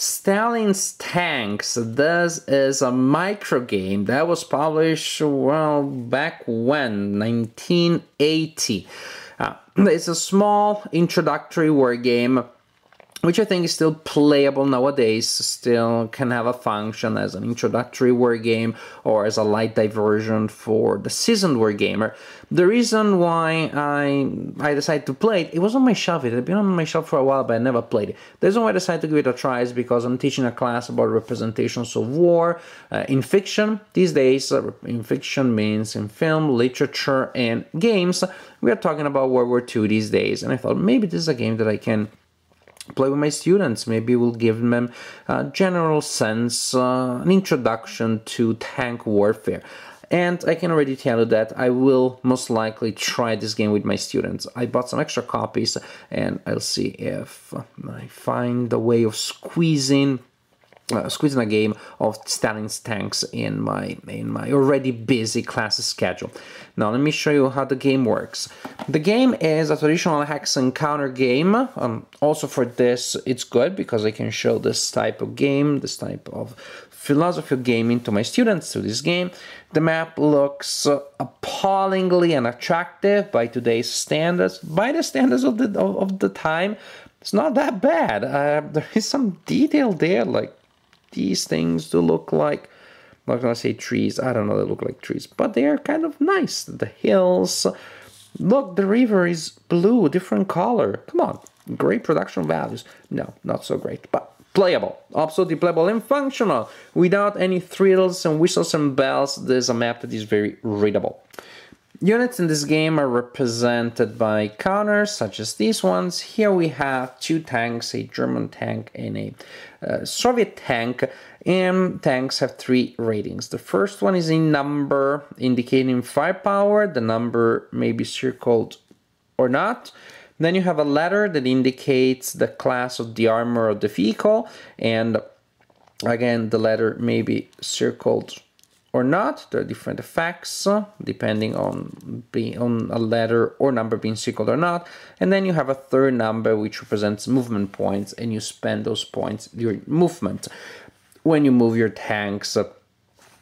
Stalin's Tanks. This is a micro game that was published, well, back when, 1980. It's a small introductory war game, which I think is still playable nowadays, still can have a function as an introductory war game or as a light diversion for the seasoned war gamer. The reason why I decided to play it, it was on my shelf. It had been on my shelf for a while, but I never played it. The reason why I decided to give it a try is because I'm teaching a class about representations of war in fiction. These days, in fiction means in film, literature, and games. We are talking about World War II these days, and I thought maybe this is a game that I can play with my students. Maybe we'll give them a general sense, an introduction to tank warfare. And I can already tell you that I will most likely try this game with my students. I bought some extra copies, and I'll see if I find a way of squeezing a game of Stalin's Tanks in my already busy class schedule. Now let me show you how the game works. The game is a traditional hex and counter game. Also for this it's good because I can show this type of game, this type of philosophy of gaming to my students through this game. The map looks appallingly unattractive by today's standards. By the standards of the time, it's not that bad. There is some detail there, like these things do look like, I'm not gonna say trees, I don't know, they look like trees, but they are kind of nice. The hills, look, the river is blue, different color. Come on, great production values. No, not so great, but playable, absolutely playable and functional, without any thrills and whistles and bells. There's a map that is very readable. Units in this game are represented by counters, such as these ones. Here we have two tanks, a German tank and a Soviet tank, and tanks have three ratings. The first one is a number indicating firepower. The number may be circled or not. Then you have a letter that indicates the class of the armor of the vehicle, and again, the letter may be circled or not. There are different effects depending on a letter or number being circled or not. And then you have a third number which represents movement points, and you spend those points during movement. When you move your tanks,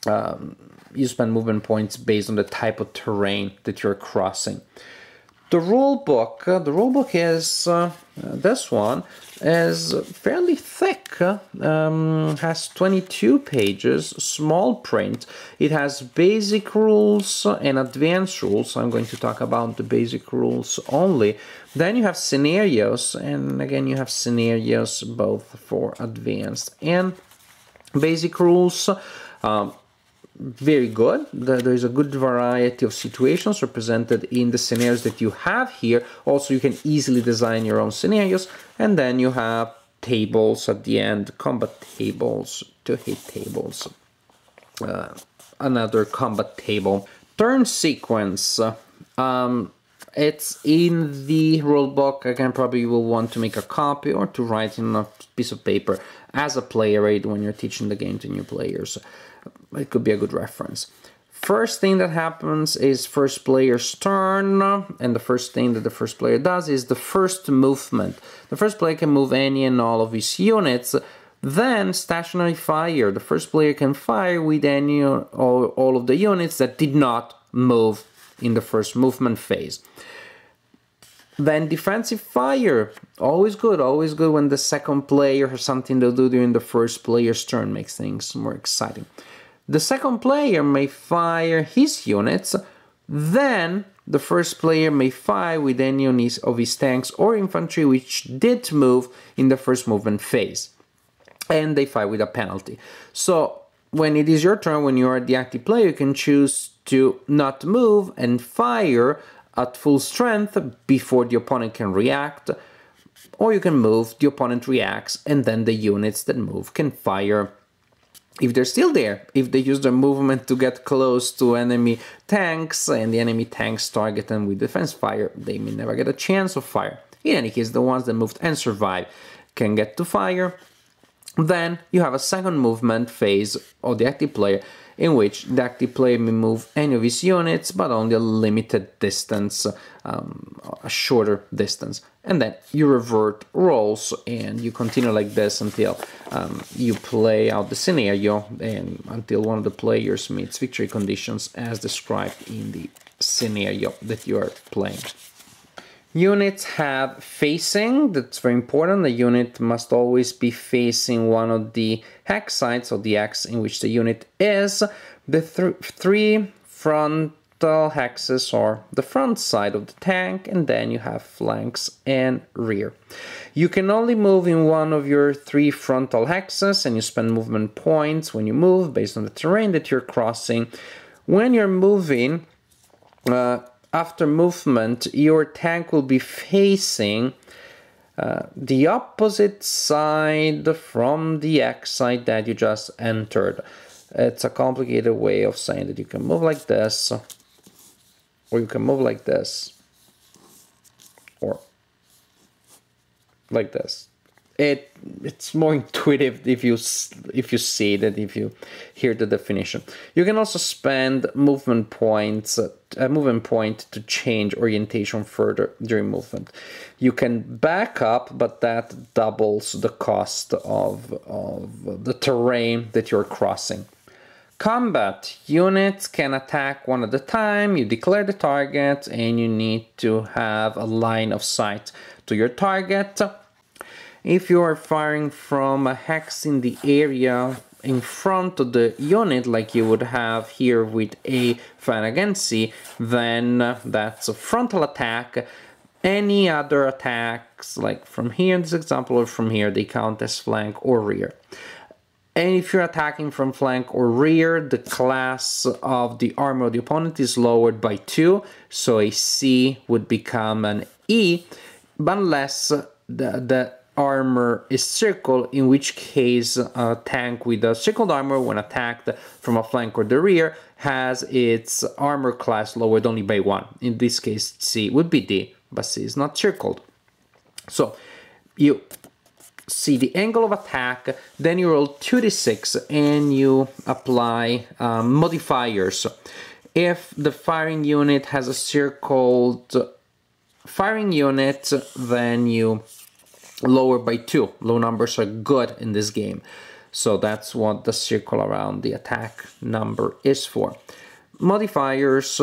you spend movement points based on the type of terrain that you're crossing. The rule book is, this one, is fairly thick, has 22 pages, small print. It has basic rules and advanced rules. I'm going to talk about the basic rules only. Then you have scenarios, and again you have scenarios both for advanced and basic rules. Very good. There is a good variety of situations represented in the scenarios that you have here. Also, you can easily design your own scenarios. And then you have tables at the end, combat tables, to hit tables, another combat table. Turn sequence. It's in the rulebook. Again, probably you will want to make a copy or to write in a piece of paper as a player aid when you're teaching the game to new players. It could be a good reference. First thing that happens is first player's turn, and the first thing that the first player does is the first movement. The first player can move any and all of his units. Then stationary fire. The first player can fire with any or all of the units that did not move in the first movement phase. Then defensive fire, always good when the second player has something to do during the first player's turn, makes things more exciting. The second player may fire his units, then the first player may fire with any of his tanks or infantry which did move in the first movement phase, and they fire with a penalty. So when it is your turn, when you are the active player, you can choose to not move and fire at full strength before the opponent can react, or you can move, the opponent reacts, and then the units that move can fire if they're still there. If they use their movement to get close to enemy tanks and the enemy tanks target them with defense fire, they may never get a chance of fire. In any case, the ones that moved and survived can get to fire. Then you have a second movement phase of the active player, in which the active player may move any of his units, but only a limited distance, a shorter distance. And then you revert rolls, and you continue like this until you play out the scenario, and until one of the players meets victory conditions as described in the scenario that you are playing. Units have facing, that's very important. The unit must always be facing one of the hex sides, or the X in which the unit is. The three frontal hexes are the front side of the tank, and then you have flanks and rear. You can only move in one of your three frontal hexes, and you spend movement points when you move based on the terrain that you're crossing. When you're moving, after movement, your tank will be facing the opposite side from the X side that you just entered. It's a complicated way of saying that you can move like this, or you can move like this, or like this. It's more intuitive if you see it, if you hear the definition. You can also spend movement points, a movement point to change orientation further during movement. You can back up, but that doubles the cost of the terrain that you're crossing. Combat. Units can attack one at a time. You declare the target, and you need to have a line of sight to your target. If you are firing from a hex in the area in front of the unit, like you would have here with a fan against C, then that's a frontal attack. Any other attacks, like from here in this example, or from here, they count as flank or rear. And if you're attacking from flank or rear, the class of the armor of the opponent is lowered by 2, so a C would become an E, but unless the armor is circled, in which case a tank with a circled armor, when attacked from a flank or the rear, has its armor class lowered only by 1. In this case, C would be D, but C is not circled. So you see the angle of attack, then you roll 2d6 and you apply modifiers. If the firing unit has a circled firing unit, then you lower by 2. Low numbers are good in this game. So that's what the circle around the attack number is for. Modifiers,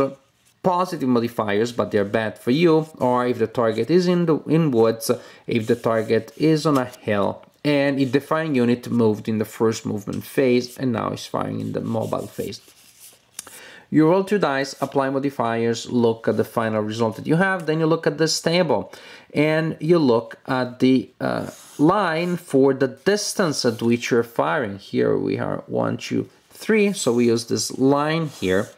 positive modifiers, but they're bad for you, or if the target is in woods, if the target is on a hill, and if the firing unit moved in the first movement phase and now is firing in the mobile phase. You roll 2 dice, apply modifiers, look at the final result that you have, then you look at this table, and you look at the line for the distance at which you're firing. Here we are 1, 2, 3, so we use this line here.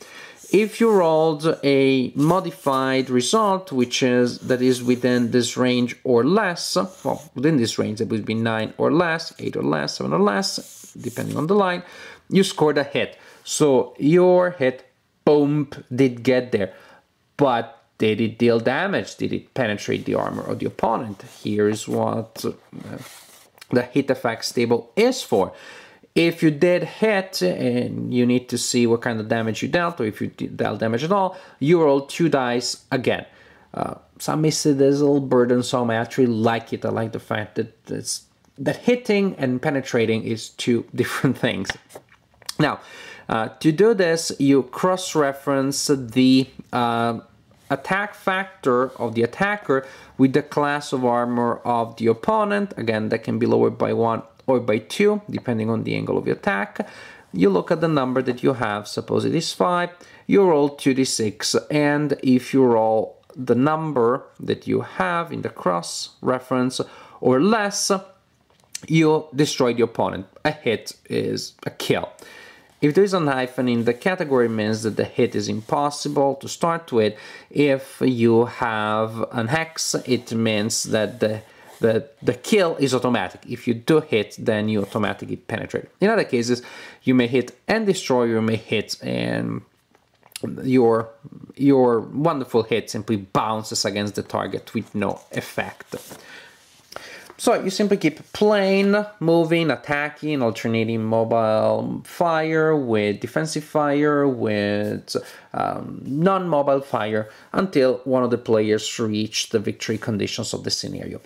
If you rolled a modified result, that is within this range or less, well, within this range it would be 9 or less, 8 or less, 7 or less, depending on the line, you scored a hit. So your hit, boom, did get there, but did it deal damage? Did it penetrate the armor of the opponent? Here's what the hit effects table is for. If you did hit, and you need to see what kind of damage you dealt, or if you dealt damage at all, you roll 2 dice again. Some may say this is a little burdensome. I actually like it. I like the fact that hitting and penetrating is 2 different things. Now, to do this, you cross-reference the attack factor of the attacker with the class of armor of the opponent. Again, that can be lowered by 1 or by 2, depending on the angle of the attack. You look at the number that you have. Suppose it is 5. You roll 2d6, and if you roll the number that you have in the cross-reference or less, you destroy the opponent. A hit is a kill. If there is a hyphen in the category, it means that the hit is impossible to start with. If you have an hex, it means that the kill is automatic. If you do hit, then you automatically penetrate. In other cases, you may hit and destroy, you may hit and your wonderful hit simply bounces against the target with no effect. So you simply keep playing, moving, attacking, alternating mobile fire with defensive fire, with non-mobile fire, until one of the players reach the victory conditions of the scenario.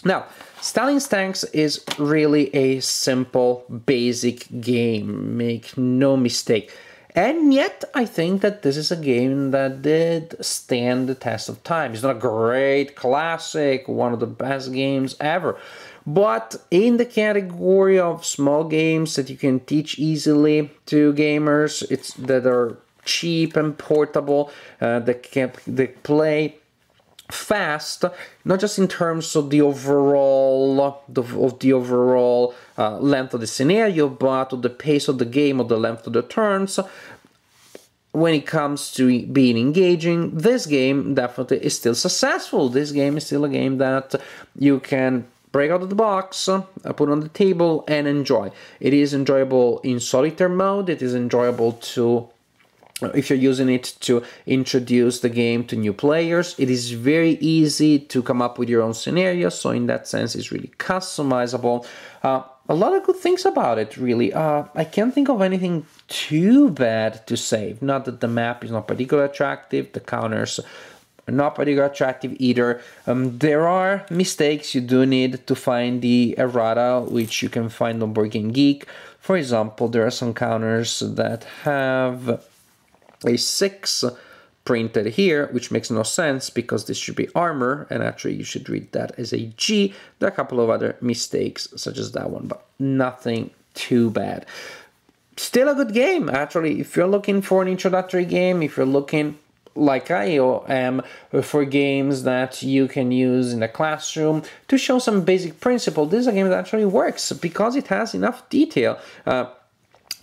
Now, Stalin's Tanks is really a simple, basic game, make no mistake. And yet, I think that this is a game that did stand the test of time. It's not a great classic, one of the best games ever. But in the category of small games that you can teach easily to gamers, that are cheap and portable, they play fast, not just in terms of the overall length of the scenario, but of the pace of the game, of the length of the turns. When it comes to being engaging, this game definitely is still successful. This game is still a game that you can break out of the box, put on the table, and enjoy. It is enjoyable in solitaire mode. It is enjoyable if you're using it to introduce the game to new players. It is very easy to come up with your own scenarios, so in that sense it's really customizable. A lot of good things about it, really. I can't think of anything too bad to say. Not that the map is not particularly attractive, the counters are not particularly attractive either. There are mistakes. You do need to find the errata, which you can find on Board Game Geek. For example, there are some counters that have a 6 printed here, which makes no sense because this should be armor, and actually you should read that as a G. There are a couple of other mistakes, such as that one, but nothing too bad. Still a good game, actually. If you're looking for an introductory game, if you're looking, like I am, for games that you can use in a classroom to show some basic principle, this is a game that actually works because it has enough detail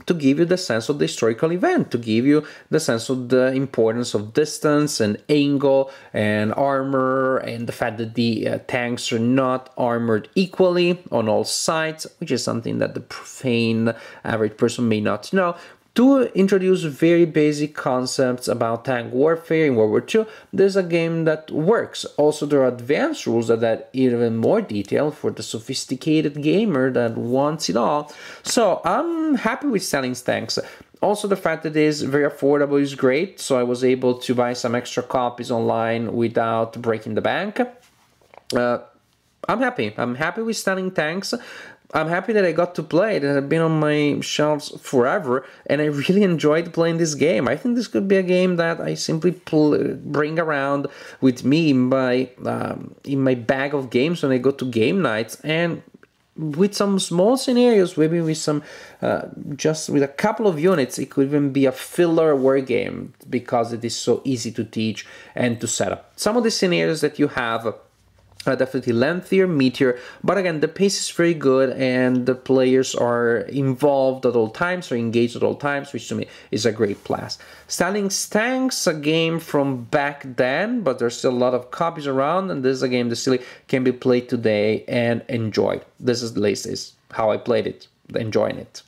to give you the sense of the historical event, to give you the sense of the importance of distance and angle and armor, and the fact that the tanks are not armored equally on all sides, which is something that the profane average person may not know. To introduce very basic concepts about tank warfare in World War II, there's a game that works. Also, there are advanced rules that add even more detail for the sophisticated gamer that wants it all. So, I'm happy with Stalin's Tanks. Also, the fact that it is very affordable is great, so I was able to buy some extra copies online without breaking the bank. I'm happy. I'm happy with Stalin's Tanks. I'm happy that I got to play it. It had been on my shelves forever, and I really enjoyed playing this game. I think this could be a game that I simply bring around with me in my bag of games when I go to game nights, and with some small scenarios, maybe with some, just with a couple of units, it could even be a filler war game because it is so easy to teach and to set up. Some of the scenarios that you have definitely lengthier, meatier, but again, the pace is very good and the players are involved at all times, or engaged at all times, which to me is a great plus. Stalin's Tanks, a game from back then, but there's still a lot of copies around, and this is a game that still can be played today and enjoyed. This is how I played it, enjoying it.